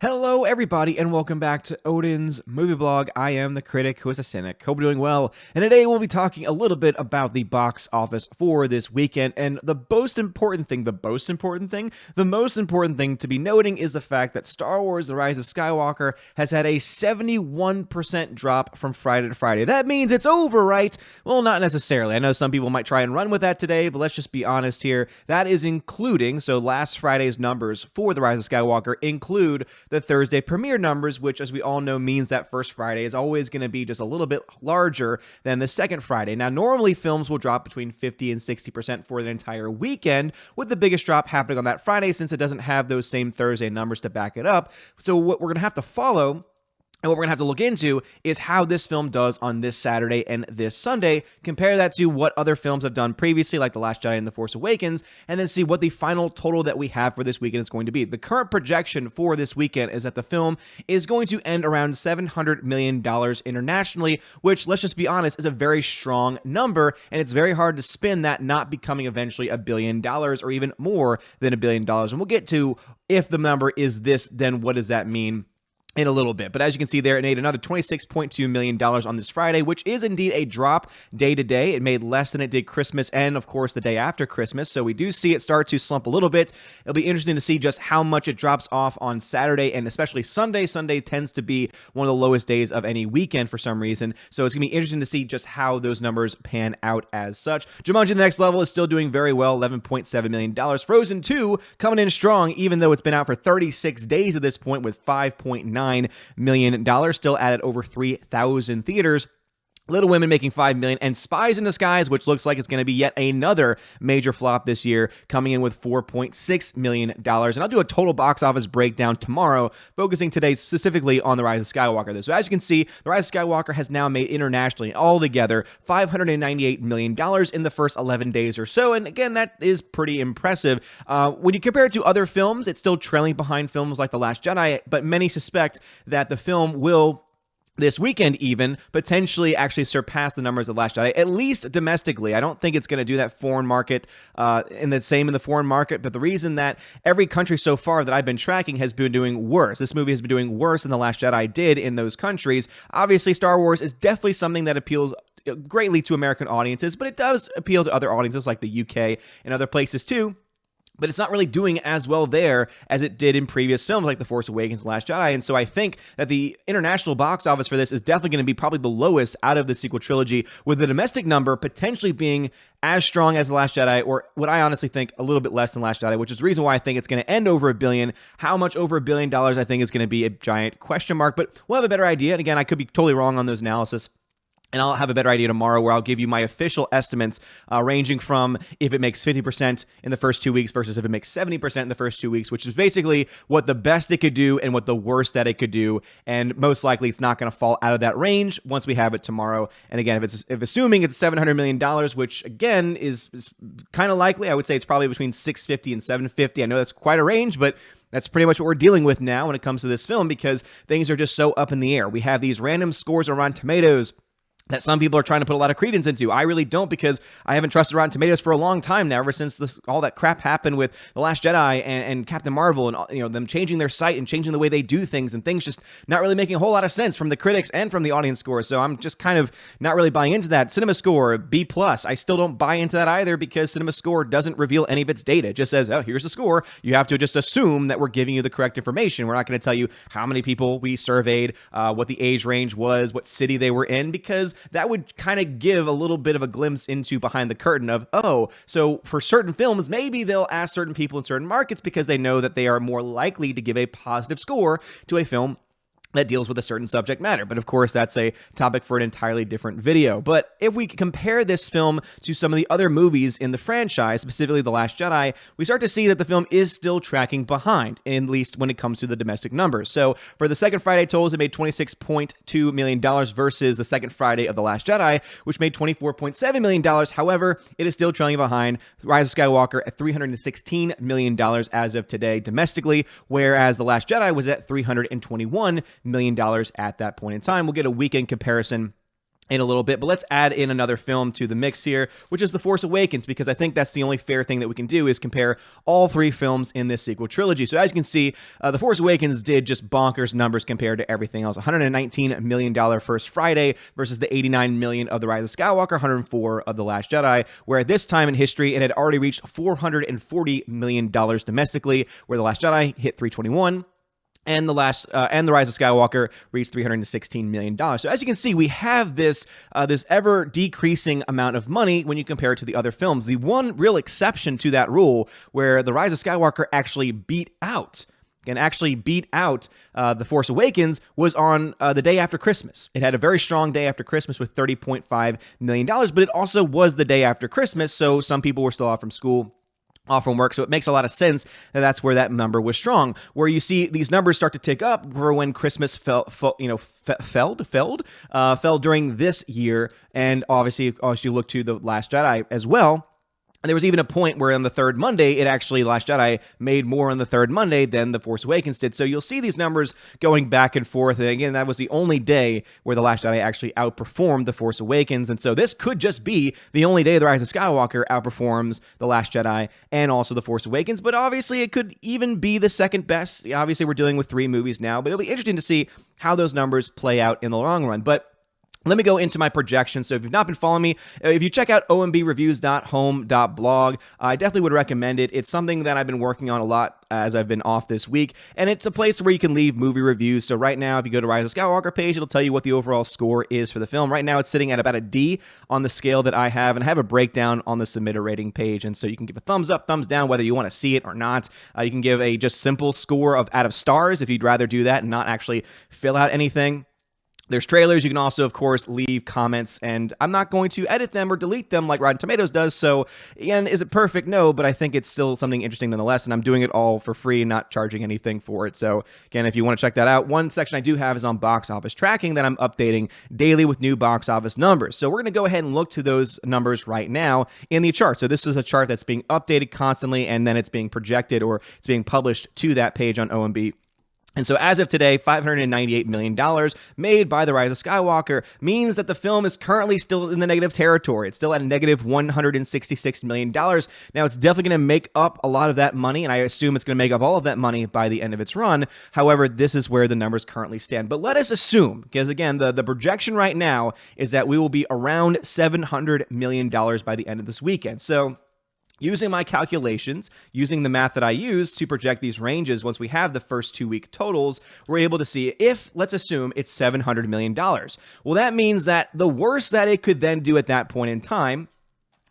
Hello, everybody, and welcome back to Odin's movie blog. I am the critic who is a cynic. Hope you're doing well. And today we'll be talking a little bit about the box office for this weekend. And the most important thing to be noting is the fact that Star Wars: The Rise of Skywalker has had a 71% drop from Friday to Friday. That means it's over, right? Well, not necessarily. I know some people might try and run with that today, but let's just be honest here. That is including, so last Friday's numbers for The Rise of Skywalker include the Thursday premiere numbers, which, as we all know, means that first Friday is always going to be just a little bit larger than the second Friday. Now, normally films will drop between 50 and 60% for the entire weekend, with the biggest drop happening on that Friday since it doesn't have those same Thursday numbers to back it up. So what we're going to have to follow and what we're going to have to look into is how this film does on this Saturday and this Sunday. Compare that to what other films have done previously, like The Last Jedi and The Force Awakens, and then see what the final total that we have for this weekend is going to be. The current projection for this weekend is that the film is going to end around $700 million internationally, which, let's just be honest, is a very strong number, and it's very hard to spin that not becoming eventually $1 billion or even more than $1 billion. And we'll get to, if the number is this, then what does that mean in a little bit. But as you can see there, it made another $26.2 million on this Friday, which is indeed a drop day to day. It made less than it did Christmas and, of course, the day after Christmas. So we do see it start to slump a little bit. It'll be interesting to see just how much it drops off on Saturday and especially Sunday. Sunday tends to be one of the lowest days of any weekend for some reason. So it's going to be interesting to see just how those numbers pan out as such. Jumanji: The Next Level is still doing very well, $11.7 million. Frozen 2 coming in strong, even though it's been out for 36 days at this point with $5.9 million, still at over 3,000 theaters. Little Women making $5 million, and Spies in Disguise, which looks like it's going to be yet another major flop this year, coming in with $4.6 million. And I'll do a total box office breakdown tomorrow, focusing today specifically on The Rise of Skywalker. So as you can see, The Rise of Skywalker has now made internationally altogether $598 million in the first 11 days or so. And again, that is pretty impressive. When you compare it to other films, it's still trailing behind films like The Last Jedi, but many suspect that the film will, this weekend even, potentially actually surpass the numbers of The Last Jedi, at least domestically. I don't think it's going to do that foreign market, in the foreign market, but the reason that every country so far that I've been tracking has been doing worse. This movie has been doing worse than The Last Jedi did in those countries. Obviously, Star Wars is definitely something that appeals greatly to American audiences, but it does appeal to other audiences like the UK and other places too. But it's not really doing as well there as it did in previous films like The Force Awakens and The Last Jedi. And so I think that the international box office for this is definitely going to be probably the lowest out of the sequel trilogy, with the domestic number potentially being as strong as The Last Jedi, or what I honestly think a little bit less than Last Jedi, which is the reason why I think it's going to end over $1 billion. How much over $1 billion I think is going to be a giant question mark, but we'll have a better idea. And again, I could be totally wrong on those analysis. And I'll have a better idea tomorrow where I'll give you my official estimates, ranging from if it makes 50% in the first 2 weeks versus if it makes 70% in the first 2 weeks, which is basically what the best it could do and what the worst that it could do. And most likely it's not going to fall out of that range once we have it tomorrow. And again, if assuming it's $700 million, which again is kind of likely, I would say it's probably between 650 and 750. I know that's quite a range, but that's pretty much what we're dealing with now when it comes to this film, because things are just so up in the air. We have these random scores on Rotten Tomatoes that some people are trying to put a lot of credence into. I really don't, because I haven't trusted Rotten Tomatoes for a long time now, ever since all that crap happened with The Last Jedi and Captain Marvel, and them changing their site and changing the way they do things, and things just not really making a whole lot of sense from the critics and from the audience scores. So I'm just kind of not really buying into that. Cinema Score, B+. I still don't buy into that either, because Cinema Score doesn't reveal any of its data. It just says, oh, here's the score. You have to just assume that we're giving you the correct information. We're not going to tell you how many people we surveyed, what the age range was, what city they were in, because that would kind of give a little bit of a glimpse into behind the curtain of, oh, so for certain films, maybe they'll ask certain people in certain markets because they know that they are more likely to give a positive score to a film that deals with a certain subject matter. But of course, that's a topic for an entirely different video. But if we compare this film to some of the other movies in the franchise, specifically The Last Jedi, we start to see that the film is still tracking behind, at least when it comes to the domestic numbers. So for the second Friday totals, it made $26.2 million versus the second Friday of The Last Jedi, which made $24.7 million. However, it is still trailing behind Rise of Skywalker at $316 million as of today domestically, whereas The Last Jedi was at $321 million at that point in time. We'll get a weekend comparison in a little bit, but let's add in another film to the mix here, which is The Force Awakens, because I think that's the only fair thing that we can do is compare all three films in this sequel trilogy. So as you can see, The Force Awakens did just bonkers numbers compared to everything else. $119 million first Friday versus the $89 million of The Rise of Skywalker, $104 of The Last Jedi, where at this time in history, it had already reached $440 million domestically, where The Last Jedi hit $321. And The Rise of Skywalker reached $316 million. So as you can see, we have this ever decreasing amount of money when you compare it to the other films. The one real exception to that rule, where The Rise of Skywalker actually beat out The Force Awakens, was on the day after Christmas. It had a very strong day after Christmas with $30.5 million, but it also was the day after Christmas, so some people were still off from school, off from work, so it makes a lot of sense that that's where that number was strong. Where you see these numbers start to tick up for when Christmas fell during this year, and obviously as you look to The Last Jedi as well. And there was even a point where on the third Monday, The Last Jedi made more on the third Monday than The Force Awakens did. So you'll see these numbers going back and forth. And again, that was the only day where The Last Jedi actually outperformed The Force Awakens. And so this could just be the only day The Rise of Skywalker outperforms The Last Jedi and also The Force Awakens. But obviously, it could even be the second best. Obviously, we're dealing with 3 movies now, but it'll be interesting to see how those numbers play out in the long run. But let me go into my projections. So if you've not been following me, if you check out ombreviews.home.blog, I definitely would recommend it. It's something that I've been working on a lot as I've been off this week, and it's a place where you can leave movie reviews. So right now, if you go to Rise of Skywalker page, it'll tell you what the overall score is for the film. Right now, it's sitting at about a D on the scale that I have, and I have a breakdown on the submitter rating page, and so you can give a thumbs up, thumbs down, whether you want to see it or not. You can give a just simple score out of stars if you'd rather do that and not actually fill out anything. There's trailers. You can also, of course, leave comments, and I'm not going to edit them or delete them like Rotten Tomatoes does. So, again, is it perfect? No, but I think it's still something interesting nonetheless, and I'm doing it all for free, not charging anything for it. So, again, if you want to check that out, one section I do have is on box office tracking that I'm updating daily with new box office numbers. So we're going to go ahead and look to those numbers right now in the chart. So this is a chart that's being updated constantly, and then it's being projected or it's being published to that page on OMB. And so as of today, $598 million made by The Rise of Skywalker means that the film is currently still in the negative territory. It's still at a negative $166 million. Now, it's definitely going to make up a lot of that money, and I assume it's going to make up all of that money by the end of its run. However, this is where the numbers currently stand. But let us assume, because again, the projection right now is that we will be around $700 million by the end of this weekend. So using my calculations, using the math that I use to project these ranges, once we have the first 2-week totals, we're able to see if, let's assume, it's $700 million. Well, that means that the worst that it could then do at that point in time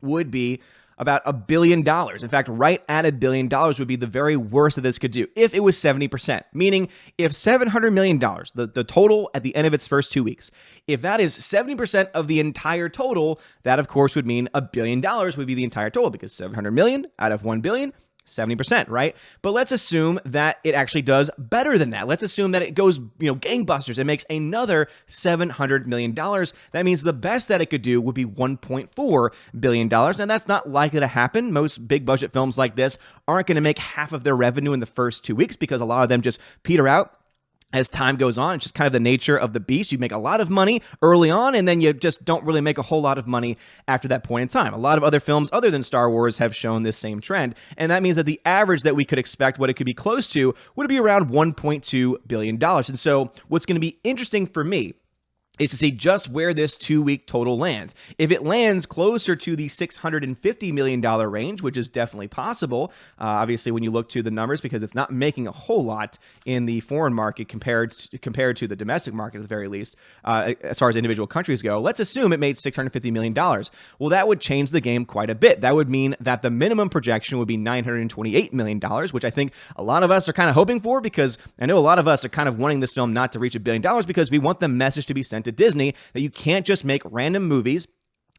would be about $1 billion. In fact, right at $1 billion would be the very worst that this could do if it was 70%. Meaning, if $700 million, the total at the end of its first 2 weeks, if that is 70% of the entire total, that of course would mean $1 billion would be the entire total, because 700 million out of 1 billion, 70%, right? But let's assume that it actually does better than that. Let's assume that it goes, gangbusters and makes another $700 million. That means the best that it could do would be $1.4 billion. Now, that's not likely to happen. Most big budget films like this aren't going to make half of their revenue in the first 2 weeks, because a lot of them just peter out as time goes on. It's just kind of the nature of the beast. You make a lot of money early on, and then you just don't really make a whole lot of money after that point in time. A lot of other films other than Star Wars have shown this same trend, and that means that the average that we could expect, what it could be close to, would be around $1.2 billion. And so what's going to be interesting for me is to see just where this 2-week total lands. If it lands closer to the $650 million range, which is definitely possible, obviously when you look to the numbers, because it's not making a whole lot in the foreign market compared to the domestic market at the very least, as far as individual countries go, let's assume it made $650 million. Well, that would change the game quite a bit. That would mean that the minimum projection would be $928 million, which I think a lot of us are kind of hoping for, because I know a lot of us are kind of wanting this film not to reach $1 billion, because we want the message to be sent to Disney that you can't just make random movies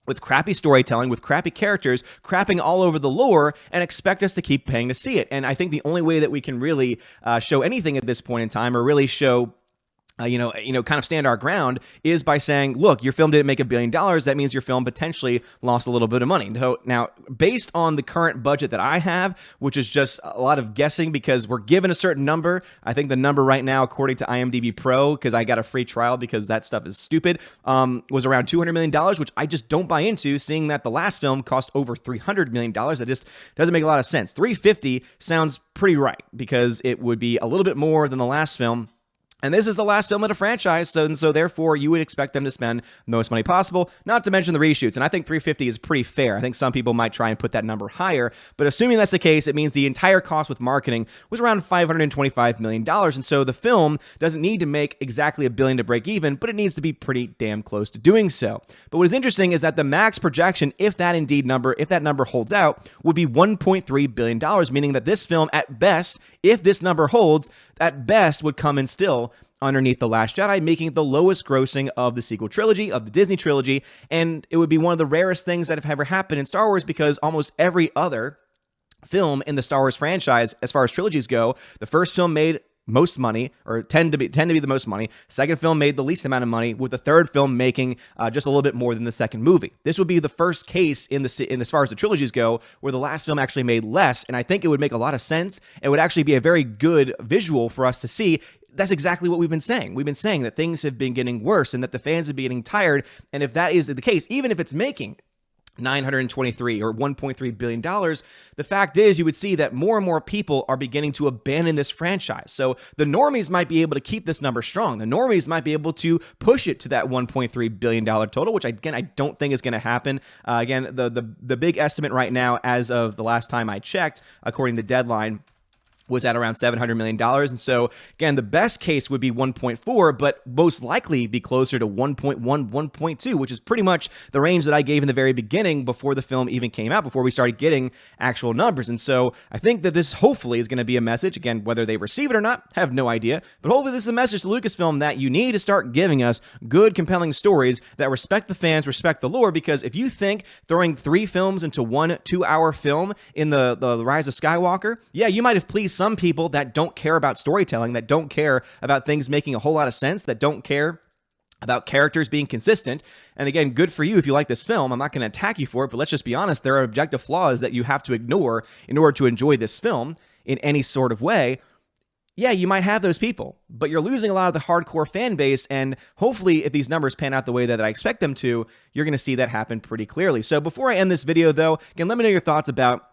with crappy storytelling, with crappy characters, crapping all over the lore, and expect us to keep paying to see it. And I think the only way that we can really show anything at this point in time, or really show kind of stand our ground is by saying, look, your film didn't make $1 billion. That means your film potentially lost a little bit of money. So now, based on the current budget that I have, which is just a lot of guessing because we're given a certain number. I think the number right now, according to IMDb Pro, because I got a free trial because that stuff is stupid, was around $200 million, which I just don't buy into, seeing that the last film cost over $300 million. That just doesn't make a lot of sense. 350 sounds pretty right because it would be a little bit more than the last film. And this is the last film of the franchise, so therefore you would expect them to spend the most money possible, not to mention the reshoots. And I think 350 is pretty fair. I think some people might try and put that number higher, but assuming that's the case, it means the entire cost with marketing was around $525 million. And so the film doesn't need to make exactly $1 billion to break even, but it needs to be pretty damn close to doing so. But what is interesting is that the max projection, if that number holds out, would be $1.3 billion, meaning that this film, at best, if this number holds, at best would come in still underneath The Last Jedi, making it the lowest grossing of the sequel trilogy, of the Disney trilogy, and it would be one of the rarest things that have ever happened in Star Wars because almost every other film in the Star Wars franchise, as far as trilogies go, the first film made most money, or tend to be the most money. Second film made the least amount of money, with the third film making just a little bit more than the second movie. This would be the first case in as far as the trilogies go, where the last film actually made less, and I think it would make a lot of sense. It would actually be a very good visual for us to see. That's exactly what we've been saying. We've been saying that things have been getting worse and that the fans have been getting tired, and if that is the case, even if it's making $923 or $1.3 billion, the fact is you would see that more and more people are beginning to abandon this franchise. So the normies might be able to keep this number strong. The normies might be able to push it to that $1.3 billion total, which again, I don't think is going to happen. Again, the big estimate right now, as of the last time I checked, according to Deadline, was at around $700 million. And so, again, the best case would be 1.4, but most likely be closer to 1.1, 1.2, which is pretty much the range that I gave in the very beginning before the film even came out, before we started getting actual numbers. And so I think that this hopefully is going to be a message. Again, whether they receive it or not, I have no idea. But hopefully this is a message to Lucasfilm that you need to start giving us good, compelling stories that respect the fans, respect the lore, because if you think throwing 3 films into 1 2-hour film in the Rise of Skywalker, yeah, you might have pleased some people that don't care about storytelling, that don't care about things making a whole lot of sense, that don't care about characters being consistent. And again, good for you if you like this film. I'm not going to attack you for it, but let's just be honest, there are objective flaws that you have to ignore in order to enjoy this film in any sort of way. Yeah, you might have those people, but you're losing a lot of the hardcore fan base, and hopefully if these numbers pan out the way that I expect them to, you're going to see that happen pretty clearly. So before I end this video, though, again, let me know your thoughts about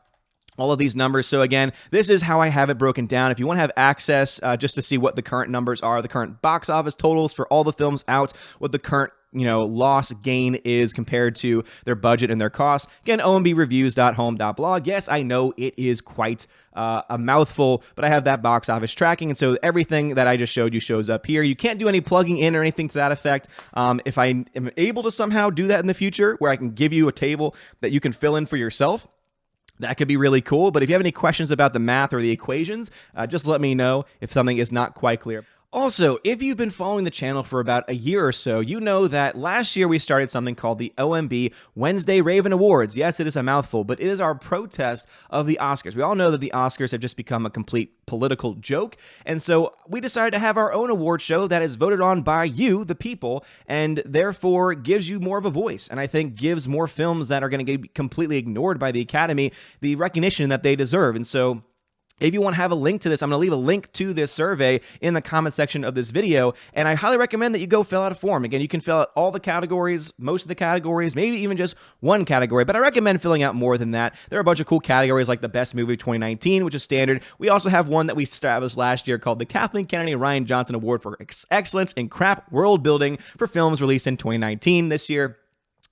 all of these numbers. So again, this is how I have it broken down. If you want to have access just to see what the current numbers are, the current box office totals for all the films out, what the current loss gain is compared to their budget and their costs. Again, ombreviews.home.blog. Yes, I know it is quite a mouthful, but I have that box office tracking, and so everything that I just showed you shows up here. You can't do any plugging in or anything to that effect. If I am able to somehow do that in the future, where I can give you a table that you can fill in for yourself, that could be really cool. But if you have any questions about the math or the equations, just let me know if something is not quite clear. Also, if you've been following the channel for about a year or so, you know that last year we started something called the OMB Wednesday Raven Awards. Yes, it is a mouthful, but it is our protest of the Oscars. We all know that the Oscars have just become a complete political joke, and so we decided to have our own award show that is voted on by you, the people, and therefore gives you more of a voice, and I think gives more films that are going to get completely ignored by the Academy the recognition that they deserve. And so if you want to have a link to this, I'm going to leave a link to this survey in the comment section of this video, and I highly recommend that you go fill out a form. Again, you can fill out all the categories, most of the categories, maybe even just one category, but I recommend filling out more than that. There are a bunch of cool categories like the Best Movie of 2019, which is standard. We also have one that we established last year called the Kathleen Kennedy Ryan Johnson Award for Excellence in Crap World Building for films released in 2019 this year.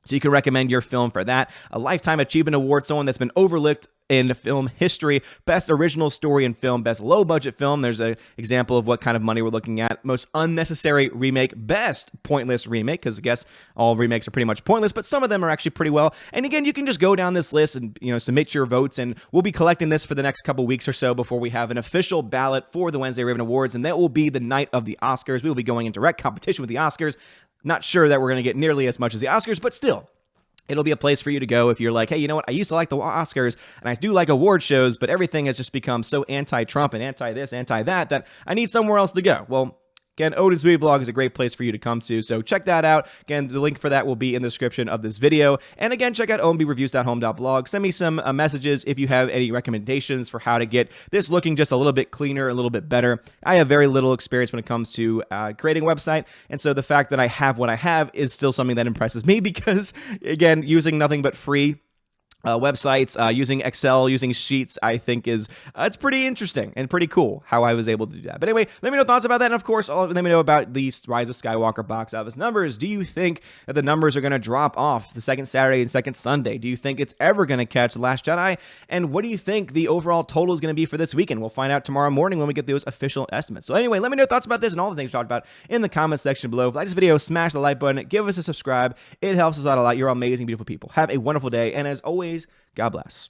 So you can recommend your film for that. A Lifetime Achievement Award, someone that's been overlooked in film history. Best Original Story in Film, Best Low Budget Film. There's an example of what kind of money we're looking at. Most Unnecessary Remake, Best Pointless Remake, because I guess all remakes are pretty much pointless, but some of them are actually pretty well. And again, you can just go down this list and submit your votes, and we'll be collecting this for the next couple weeks or so before we have an official ballot for the Wednesday Raven Awards, and that will be the night of the Oscars. We will be going in direct competition with the Oscars. Not sure that we're going to get nearly as much as the Oscars, but still, it'll be a place for you to go if you're like, hey, you know what? I used to like the Oscars, and I do like award shows, but everything has just become so anti-Trump and anti-this, anti-that, that I need somewhere else to go. Well, Again, Odin's movie blog is a great place for you to come to, so check that out. Again, the link for that will be in the description of this video. And again, check out ombreviews.home.blog. Send me some messages if you have any recommendations for how to get this looking just a little bit cleaner, a little bit better. I have very little experience when it comes to creating a website, and so the fact that I have what I have is still something that impresses me because, again, using nothing but free websites, using Excel, using Sheets, I think is, it's pretty interesting and pretty cool how I was able to do that. But anyway, let me know thoughts about that. And of course, let me know about the Rise of Skywalker box office numbers. Do you think that the numbers are going to drop off the second Saturday and second Sunday? Do you think it's ever going to catch The Last Jedi? And what do you think the overall total is going to be for this weekend? We'll find out tomorrow morning when we get those official estimates. So anyway, let me know thoughts about this and all the things we talked about in the comment section below. If you like this video, smash the like button, give us a subscribe. It helps us out a lot. You're amazing, beautiful people. Have a wonderful day. And as always, God bless.